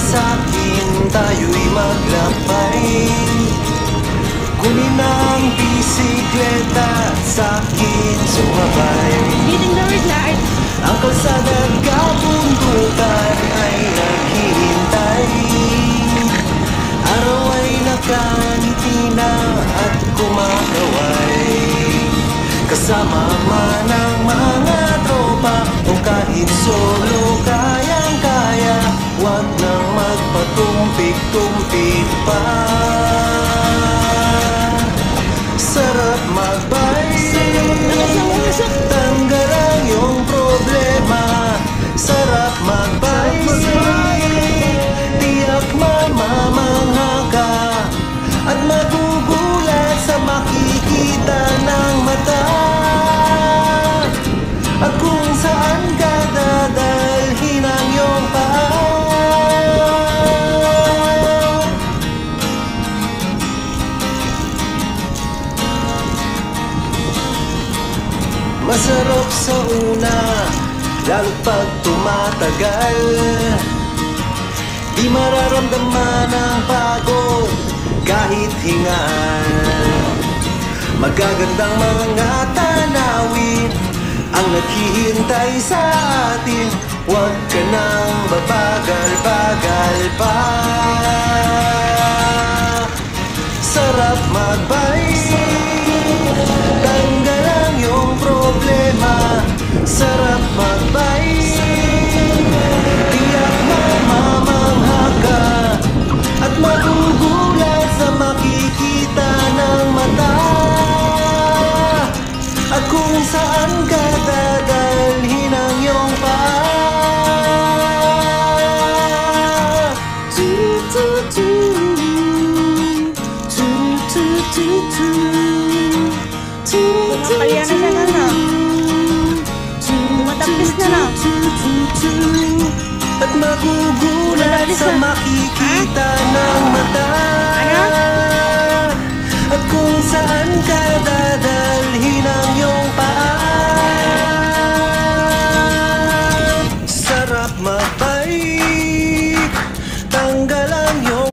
sa'kin, tayo'y maglakbay. Kunin ang bisikleta, sa'kin sumabay. Leading the red light. Ang kalsada't kabundukan ay naghihintay. Araw ay nakangiti na at kumakaway. Kasama man ang mga tropa o kahit solo, kayang-kaya. Huwag nang magpatumpik-tumpik pa. Sarap mag-bike, tanggal ang iyong problema. Sarap mag-bike, tiyak mamamangha ka at magugulat sa makikita ng mata. At kung saan ka dadalhin ang iyong paa. Masarap sa una, lalo pag tumatagal. Di mararamdaman ang pagod kahit hingal. Magagandang mga tanawin ang naghihintay sa atin. Huwag ka nang babagal-bagal pa. Sarap mag-bike, tanggal ang iyong problema. Sarap mag-bike, tiyak mamamangha ka at magugulat sa makikita ng mata. At kung saan ka dadalhin ang iyong paa. Kaya na siya na. Tumatapis na. At magugulat sa makikita